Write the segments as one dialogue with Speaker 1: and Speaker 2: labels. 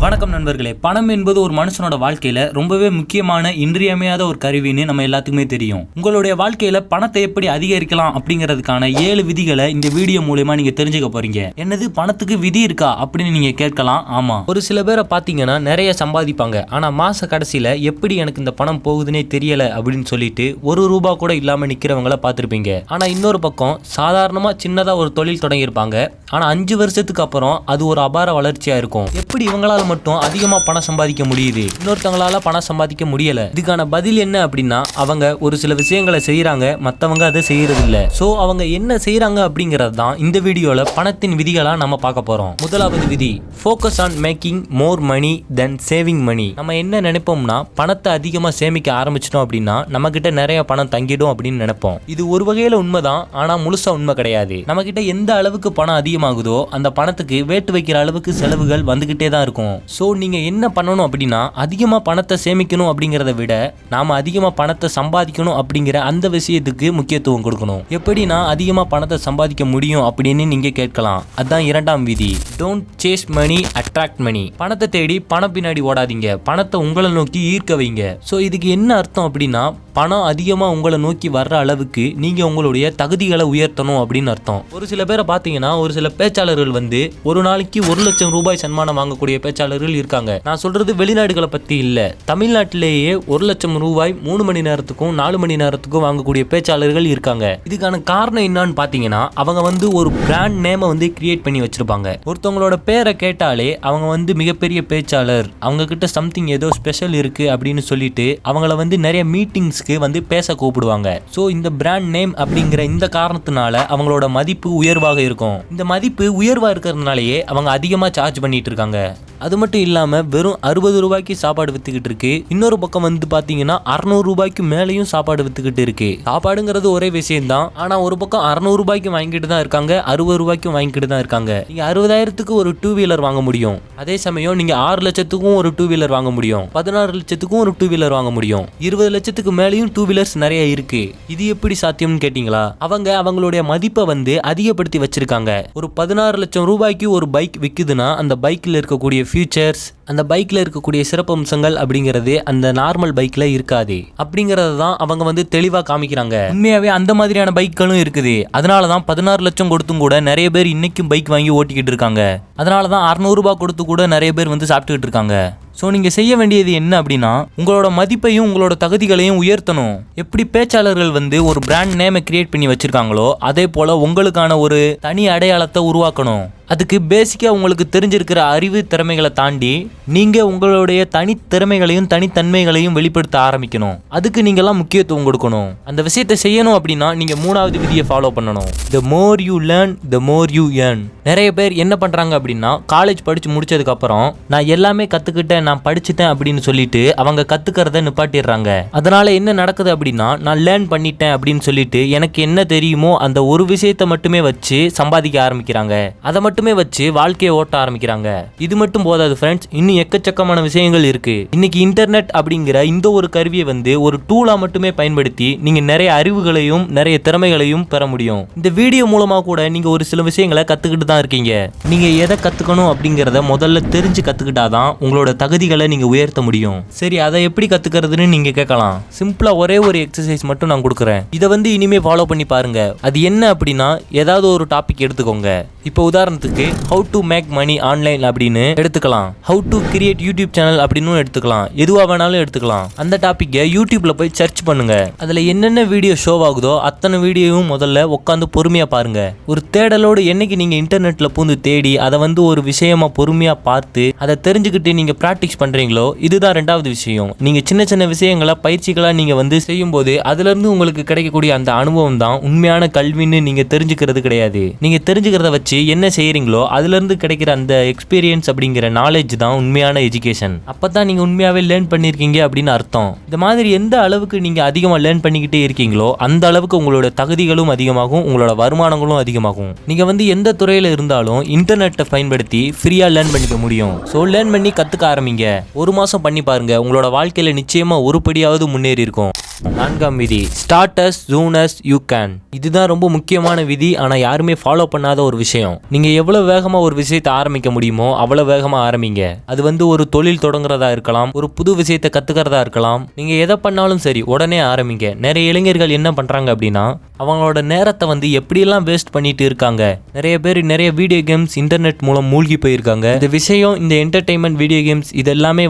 Speaker 1: வணக்கம் நண்பர்களே. பணம் என்பது ஒரு மனுஷனோட வாழ்க்கையில ரொம்பவே முக்கியமான இன்றியமையாத ஒரு கருவின்னு நம்ம எல்லாத்துக்குமே தெரியும். உங்களுடைய வாழ்க்கையில பணத்தை எப்படி அதிகரிக்கலாம் அப்படிங்கிறதுக்கான 7 விதிகளை இந்த வீடியோ மூலமா நீங்க தெரிஞ்சுக்க போறீங்க. என்னது பணத்துக்கு விதி இருக்கா அப்படின்னு நீங்க கேட்கலாம். ஆமா, ஒரு சில பேரை பாத்தீங்கன்னா நிறைய சம்பாதிப்பாங்க, ஆனா மாச கடைசியில எப்படி எனக்கு இந்த பணம் போகுதுன்னே தெரியல அப்படின்னு சொல்லிட்டு ₹1 கூட இல்லாம நிக்கிறவங்கள பார்த்திருப்பீங்க. ஆனா இன்னொரு பக்கம் சாதாரணமா சின்னதா ஒரு தொழில் தொடங்கியிருப்பாங்க, ஆனா 5 வருஷத்துக்கு அப்புறம் அது ஒரு அபார வளர்ச்சியா இருக்கும். எப்படி இவங்களால மட்டும் அதிகமா பணம் சம்பாதிக்க முடியுது, இன்னொருத்தவங்களால பணம் சம்பாதிக்க முடியல? இதுக்கான பதில் என்ன அப்படின்னா, அவங்க ஒரு சில விஷயங்களை செய்யறாங்க, மத்தவங்க அதை செய்யறது இல்ல. சோ அவங்க என்ன செய்யறாங்க அப்படிங்கறது தான் இந்த வீடியோல பணத்தின் விதிகளா நம்ம பார்க்க போறோம். முதலாவது விதி, focus on making more money than saving money. நம்ம என்ன நினைப்போம்னா, பணத்தை அதிகமா சேமிக்க ஆரம்பிச்சிட்டோம் அப்படின்னா நம்ம கிட்ட நிறைய பணம் தங்கிடும் அப்படின்னு நினைப்போம். இது ஒரு வகையில உண்மைதான், ஆனா முழுசா உண்மை கிடையாது. நம்ம கிட்ட எந்த அளவுக்கு பணம் அதிகமாகுதோ அந்த பணத்துக்கு வேட்டு வைக்கிற அளவுக்கு செலவுகள் வந்துகிட்டே தான் இருக்கும். சோ நீங்க என்ன பண்ணணும் அப்படின்னா, அதிகமா பணத்தை சேமிக்கணும் அப்படிங்கறத விட நாம அதிகமா பணத்தை சம்பாதிக்கணும் அப்படிங்கிற அந்த விஷயத்துக்கு முக்கியத்துவம் கொடுக்கணும். எப்படி நான் அதிகமா பணத்தை சம்பாதிக்க முடியும் அப்படின்னு நீங்க கேட்கலாம். அதான் இரண்டாம் விதி, don't chase money attract money. பணத்தை தேடி பணம் பின்னாடி ஓடாதீங்க, பணத்தை உங்களை நோக்கி ஈர்க்க வைங்க. சோ இதுக்கு என்ன அர்த்தம் அப்படின்னா, பணம் அதிகமா உங்களை நோக்கி வர்ற அளவுக்கு நீங்க உங்களுடைய தகுதிகளை உயர்த்தணும் அப்படின்னு அர்த்தம். ஒரு சில பேரை பாத்தீங்கன்னா, ஒரு சில பேச்சாளர்கள் வந்து ஒரு நாளைக்கு ₹1,00,000 சன்மானம் வாங்கக்கூடிய பேச்சாளர்கள் இருக்காங்க. நான் சொல்றது வெளிநாடுகளை பத்தி இல்ல, தமிழ்நாட்டிலேயே ₹1,00,000 3 மணி நேரத்துக்கும் 4 மணி நேரத்துக்கும் வாங்கக்கூடிய பேச்சாளர்கள் இருக்காங்க. இதுக்கான காரணம் என்னன்னு பாத்தீங்கன்னா, அவங்க வந்து ஒரு பிராண்ட் நேமை வந்து கிரியேட் பண்ணி வச்சிருப்பாங்க. ஒருத்தவங்களோட பேரை கேட்டாலே அவங்க வந்து மிகப்பெரிய பேச்சாளர், அவங்க கிட்ட சம்திங் ஏதோ ஸ்பெஷல் இருக்கு அப்படின்னு சொல்லிட்டு அவங்கள வந்து நிறைய மீட்டிங்ஸ் வந்து பேச கூப்பிடுவாங்க. சோ இந்த பிராண்ட் நேம் அப்படிங்கிற இந்த காரணத்தினால அவங்களோட மதிப்பு உயர்வாக இருக்கும். இந்த மதிப்பு உயர்வா இருக்கிறதுனாலயே அவங்க அதிகமா சார்ஜ் பண்ணிட்டு இருக்காங்க. அது மட்டும் இல்லாம வெறும் ₹60 சாப்பாடு வித்துக்கிட்டு இருக்கு. இன்னொரு பக்கம் வந்து பாத்தீங்கன்னா ₹600 மேலேயும் சாப்பாடு வித்துக்கிட்டு இருக்கு. சாப்பாடுங்கிறது ஒரே விஷயம் தான், ஆனா ஒரு பக்கம் ₹600 வாங்கிட்டு தான் இருக்காங்க, ₹60 வாங்கிட்டு தான் இருக்காங்க. நீங்க 60,000க்கு ஒரு 2 வீலர் வாங்க முடியும், அதே சமயம் நீங்க 6 லட்சத்துக்கும் ஒரு 2 வீலர் வாங்க முடியும், 16 லட்சத்துக்கும் ஒரு 2 வீலர் வாங்க முடியும், 20 லட்சத்துக்கு மேலேயும் 2 வீலர்ஸ் நிறைய இருக்கு. இது எப்படி சாத்தியம்னு கேட்டீங்களா? அவங்க அவங்களுடைய மதிப்பை வந்து அதிகப்படுத்தி வச்சிருக்காங்க. ஒரு ₹16 லட்சம் ஒரு பைக் விக்குதுன்னா அந்த பைக்ல இருக்கக்கூடிய ஃபியூச்சர்ஸ், அந்த பைக்ல இருக்கக்கூடிய சிறப்பம்சங்கள் அப்படிங்கிறது அந்த நார்மல் பைக்ல இருக்காது. அப்படிங்கறது தான் அவங்க வந்து தெளிவா காமிக்கிறாங்க. உண்மையாவே அந்த மாதிரியான பைக்களும் இருக்குது. அதனாலதான் 16 லட்சம் கொடுத்தும் கூட நிறைய பேர் இன்னைக்கும் பைக் வாங்கி ஓட்டிக்கிட்டு இருக்காங்க. அதனாலதான் ₹600 கொடுத்து கூட நிறைய பேர் வந்து சாப்பிட்டுக்கிட்டு இருக்காங்க. ஸோ நீங்கள் செய்ய வேண்டியது என்ன அப்படின்னா, உங்களோட மதிப்பையும் உங்களோட தகுதிகளையும் உயர்த்தணும். எப்படி பேச்சாளர்கள் வந்து ஒரு பிராண்ட் நேமை கிரியேட் பண்ணி வச்சிருக்காங்களோ அதே போல் உங்களுக்கான ஒரு தனி அடையாளத்தை உருவாக்கணும். அதுக்கு பேசிக்காக உங்களுக்கு தெரிஞ்சிருக்கிற அறிவு திறமைகளை தாண்டி நீங்கள் உங்களுடைய தனித்திறமைகளையும் தனித்தன்மைகளையும் வெளிப்படுத்த ஆரம்பிக்கணும். அதுக்கு நீங்கள்லாம் முக்கியத்துவம் கொடுக்கணும். அந்த விஷயத்தை செய்யணும் அப்படின்னா நீங்கள் 3வது விதியை ஃபாலோ பண்ணணும். The more you learn, the more you earn. நிறைய பேர் என்ன பண்ணுறாங்க அப்படின்னா, காலேஜ் படித்து முடிச்சதுக்கப்புறம் நான் எல்லாமே கற்றுக்கிட்டேன், நான் படிச்சுட்டேன் அப்படின்னு சொல்லிட்டு அவங்க கத்துக்கிறத நிப்பாட்டிடுறாங்க. அதனால என்ன நடக்குது அப்படின்னா, நான் லேர்ன் பண்ணிட்டேன் அப்படின்னு சொல்லிட்டு எனக்கு என்ன தெரியுமோ அந்த ஒரு விஷயத்தை மட்டுமே வச்சு சம்பாதிக்க ஆரம்பிக்கிறாங்க. அதை மட்டுமே வச்சு வாழ்க்கையை ஓட்ட ஆரம்பிக்கிறாங்க. இது மட்டும் போதாது ஃப்ரெண்ட்ஸ், இன்னும் எக்கச்சக்கமான விஷயங்கள் இருக்கு. இன்னைக்கு இன்டர்நெட் அப்படிங்கிற இந்த ஒரு கருவியை வந்து ஒரு டூலா மட்டுமே பயன்படுத்தி நீங்க நிறைய அறிவுகளையும் நிறைய திறமைகளையும் பெற முடியும். இந்த வீடியோ மூலமா கூட நீங்க ஒரு சில விஷயங்களை கத்துக்கிட்டு தான் இருக்கீங்க. நீங்க எதை கத்துக்கணும் அப்படிங்கறத முதல்ல தெரிஞ்சு கத்துக்கிட்டாதான் உங்களோட தகுதிகளை நீங்க உயர்த்த முடியும். சரி, அதை எப்படி கத்துக்கிறதுன்னு நீங்க கேட்கலாம். சிம்பிளா ஒரே ஒரு எக்ஸசைஸ் மட்டும் நான் கொடுக்குறேன். இதை வந்து இனிமே ஃபாலோ பண்ணி பாருங்க. அது என்ன அப்படின்னா, ஏதாவது ஒரு டாபிக் எடுத்துக்கோங்க. இப்போ உதாரணத்துக்கு how to make money online அப்படின்னு எடுத்துக்கலாம், how to create YouTube channel அப்படின்னு எடுத்துக்கலாம், எதுவா வேணாலும் எடுத்துக்கலாம். அந்த டாபிக்கை யூடியூப்ல போய் சர்ச் பண்ணுங்க. அதுல என்னென்ன வீடியோ ஷோ ஆகுதோ அத்தனை வீடியோவும் முதல்ல உட்காந்து பொறுமையா பாருங்க. ஒரு தேடலோடு என்னைக்கு நீங்க இன்டர்நெட்ல பூந்து தேடி அதை வந்து ஒரு விஷயமா பொறுமையா பார்த்து அதை தெரிஞ்சுக்கிட்டு நீங்க பிராக்டிஸ் பண்றீங்களோ, இதுதான் 2வது விஷயம். நீங்க சின்ன சின்ன விஷயங்களை பயிற்சிகளா நீங்க வந்து செய்யும் போது அதுல இருந்து உங்களுக்கு கிடைக்கக்கூடிய அந்த அனுபவம் தான் உண்மையான கல்வின்னு நீங்க தெரிஞ்சுக்கிறது கிடையாது. நீங்க தெரிஞ்சுக்கிறத வச்சு என்ன செய்யறீங்களோ அதுல இருந்து கிடைக்கிற அந்த எக்ஸ்பீரியன்ஸ் அப்படிங்கிற நாலேஜ் தான் உண்மையான எஜுகேஷன். அப்பதான் நீங்க உண்மையாவே லேர்ன் பண்ணிருக்கீங்க அப்படின்னு அர்த்தம். இந்த மாதிரி எந்த அளவுக்கு நீங்க அதிகமா லேர்ன் பண்ணிக்கிட்டே இருக்கீங்களோ அந்த அளவுக்கு உங்களோட தகுதிகளும் அதிகமாகும், உங்களோட வருமானங்களும் அதிகமாகும். நீங்க வந்து எந்த துறையில இருந்தாலும் இன்டர்நெட்டை பயன்படுத்தி ஃப்ரீயா லேர்ன் பண்ணிக்க முடியும். சோ லேர்ன் பண்ணி கத்துக்க ஆரம்பிங்க. 1 மாசம் பண்ணி பாருங்க, உங்களோட வாழ்க்கையில நிச்சயமா ஒருபடியாவது முன்னேறி இருக்கும். 4ஆம் விதி, start as soon as you can. இதுதான் ரொம்ப முக்கியமான விதி, ஆனா யாருமே ஃபாலோ பண்ணாத ஒரு விஷயம். நீங்க எவ்வளவு வேகமா ஒரு விஷயத்தை ஆரம்பிக்க முடியுமோ அவ்வளவு வேகமா ஆரம்பிங்க. அது ஒரு தொழில் தொடங்குறதா இருக்கலாம், ஒரு புது விஷயத்தை கத்துக்கிறதா இருக்கலாம். நீங்க எதை பண்ணாலும் சரி உடனே ஆரம்பிங்க. நிறைய இளைஞர்கள் என்ன பண்றாங்க அப்படின்னா அவங்களோட நேரத்தை எப்படியெல்லாம் வேஸ்ட் பண்ணிட்டு இருக்காங்க. நிறைய பேர் நிறைய வீடியோ கேம்ஸ் இன்டர்நெட் மூலம் மூழ்கி போயிருக்காங்க. இந்த விஷயம், இந்த என்டர்டைன்மெண்ட் வீடியோ கேம்ஸ் இதெல்லாமே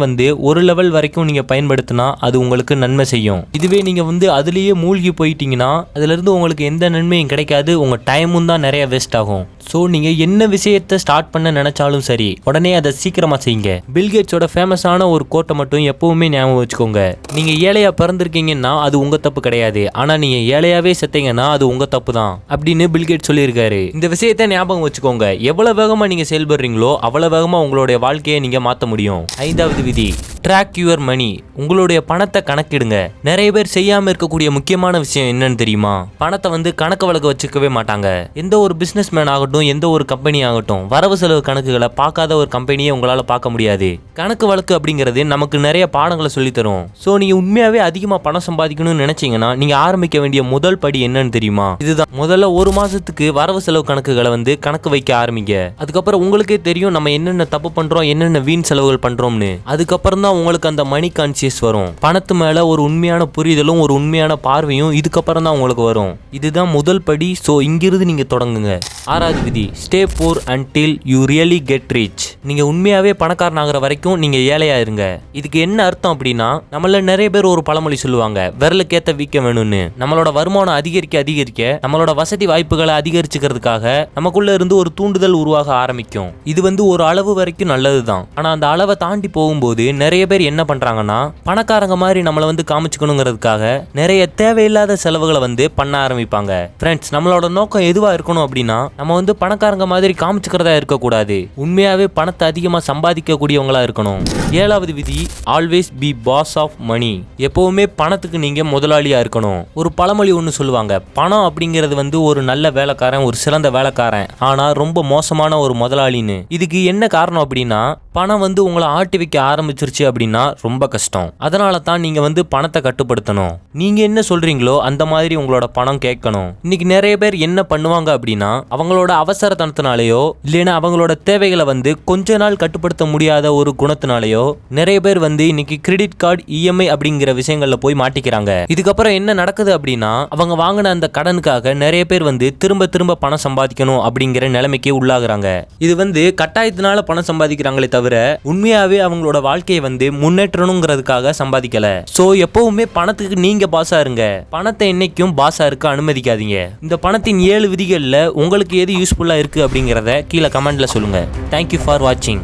Speaker 1: ஒரு லெவல் வரைக்கும் நீங்க பயன்படுத்தினா அது உங்களுக்கு நன்மை செய்யும். இதுவே நீங்க அதுலயே மூழ்கி போயிட்டீங்கன்னா அதுல இருந்து உங்களுக்கு எந்த நன்மையும் கிடைக்காது, உங்க டைமும் தான் நிறைய வேஸ்ட் ஆகும். ஸோ நீங்க என்ன விஷயத்தை ஸ்டார்ட் பண்ண நினைச்சாலும் சரி உடனே அதை சீக்கிரமா செய்யுங்க. பில்கேட்ஸோட ஃபேமஸான ஒரு கோட்டை மட்டும் எப்பவுமே ஞாபகம் வச்சுக்கோங்க. நீங்க ஏழையா பிறந்திருக்கீங்கன்னா அது உங்க தப்பு கிடையாது, ஆனா நீங்க ஏழையாவே செத்தீங்கன்னா அது உங்க தப்பு தான் அப்படின்னு பில்கேட் சொல்லியிருக்காரு. இந்த விஷயத்தை ஞாபகம் வச்சுக்கோங்க. எவ்வளவு வேகமா நீங்க செயல்படுறீங்களோ அவ்வளவு வேகமா உங்களுடைய வாழ்க்கையை நீங்க மாற்ற முடியும். 5வது விதி, ட்ராக் யுவர் மணி. உங்களுடைய பணத்தை கணக்கிடுங்க. நிறைய பேர் செய்யாம இருக்கக்கூடிய முக்கியமான விஷயம் என்னன்னு தெரியுமா? பணத்தை கணக்கு வழக்கு வச்சுக்கவே மாட்டாங்க. எந்த ஒரு பிசினஸ் மேன் ஆகட்டும், எந்த ஒரு கம்பெனி ஆகட்டும், வரவு செலவு கணக்குகளை பார்க்காத ஒரு கம்பெனியை உங்களால பார்க்க முடியாது. கணக்கு வழக்கு அப்படிங்கிறது நமக்கு நிறைய பாடங்களை சொல்லி தரும். ஸோ நீங்க உண்மையாவே அதிகமா பணம் சம்பாதிக்கணும்னு நினைச்சீங்கன்னா நீங்க ஆரம்பிக்க வேண்டிய முதல் படி என்னன்னு தெரியுமா? இதுதான். முதல்ல ஒரு மாசத்துக்கு வரவு செலவு கணக்குகளை கணக்கு வைக்க ஆரம்பிங்க. அதுக்கப்புறம் உங்களுக்கே தெரியும் நம்ம என்னென்ன தப்பு பண்றோம், என்னென்ன வீண் செலவுகள் பண்றோம்னு. அதுக்கப்புறம் தான் உங்களுக்கு அந்த மணி கான்சியஸ் வரும். பணத்து மேல ஒரு உண்மையான புரிதலும் ஒரு உண்மையான பார்வையும் இதுக்கப்புறம் தான் உங்களுக்கு வரும். இதுதான் முதல் படி. ஸோ இங்கிருந்து நீங்க தொடங்குங்க. 6வது விதி, stay poor until you really get rich. நீங்க உண்மையாவே பணக்காரன் ஆகிற வரைக்கும் நீங்க ஏழையா இருங்க. இதுக்கு என்ன அர்த்தம் அப்படின்னா, நம்மள நிறைய பேர் ஒரு பழமொழி சொல்லுவாங்க, விரலுக்கேத்த வீக்க வேணும்னு. நம்மளோட வருமானம் அதிகரிக்க அதிகரிக்க நம்மளோட வசதி வாய்ப்புகளை அதிகரிச்சுக்கிறதுக்காக நமக்குள்ள இருந்து ஒரு தூண்டுதல் உருவாக ஆரம்பிக்கும். இது ஒரு அளவு வரைக்கும் நல்லதுதான். ஆனா அந்த அளவை தாண்டி போகும்போது நிறைய பேர் என்ன பண்றாங்கன்னா பணக்காரங்க மாதிரி நம்மள காமிச்சுக்கணுங்கிறதுக்காக நிறைய தேவையில்லாத செலவுகளை பண்ண ஆரம்பிப்பாங்க. ஃப்ரெண்ட்ஸ், நம்மளோட நோக்கம் எதுவா இருக்கணும் அப்படின்னா நம்ம பணக்காரங்க மாதிரி காமிச்சுக்கிறதா இருக்கக்கூடாது. உண்மையாவே பணத்தை அதிகமா சம்பாதிக்க கூடியவங்களா இருக்கணும். 7வது விதி, always be boss of money. எப்பவுமே பணத்துக்கு நீங்க முதலாளியா இருக்கணும். ஒரு பழமொழி ஒன்று சொல்லுவாங்க, பணம் அப்படிங்கிறது ஒரு நல்ல வேலைக்காரன், ஒரு சிறந்த வேலைக்காரன், ஆனா ரொம்ப மோசமான ஒரு முதலாளின்னு. இதுக்கு என்ன காரணம் அப்படின்னா பணம் உங்களை ஆட்டி வைக்க ஆரம்பிச்சிருச்சு அப்படின்னா ரொம்ப கஷ்டம். அதனால தான் நீங்க பணத்தை கட்டுப்படுத்தணும். நீங்க என்ன சொல்றீங்களோ அந்த மாதிரி உங்களோட பணம் கேட்கணும். இன்னைக்கு நிறைய பேர் என்ன பண்ணுவாங்க அப்படின்னா அவங்களோட அவசரத்தனத்தினாலேயோ இல்லைன்னா அவங்களோட தேவைகளை கொஞ்ச நாள் கட்டுப்படுத்த முடியாத ஒரு குணத்தினாலேயோ நிறைய பேர் இன்னைக்கு கிரெடிட் கார்டு, இஎம்ஐ அப்படிங்கிற விஷயங்கள்ல போய் மாட்டிக்கிறாங்க. இதுக்கப்புறம் என்ன நடக்குது அப்படின்னா அவங்க வாங்கின அந்த கடனுக்காக நிறைய பேர் திரும்ப திரும்ப பணம் சம்பாதிக்கணும் அப்படிங்கிற நிலைமைக்கு உள்ளாகுறாங்க. இது கட்டாயத்தினால பணம் சம்பாதிக்கிறாங்களே தவிர உண்மையாவே அவங்களோட வாழ்க்கையை முன்னேற்றணுங்கிறதுக்காக சம்பாதிக்கல. சோ எப்பவுமே பணத்துக்கு நீங்க பாஸா இருங்க. பணத்தை என்னைக்கும் பாஸா இருக்க அனுமதிக்காதீங்க. இந்த பணத்தின் 7 விதிகள்ல உங்களுக்கு எது யூஸ்ஃபுல்லா இருக்கு அப்படிங்கறத கீழே கமெண்ட்ல சொல்லுங்க. தேங்க்யூ ஃபார் வாட்சிங்.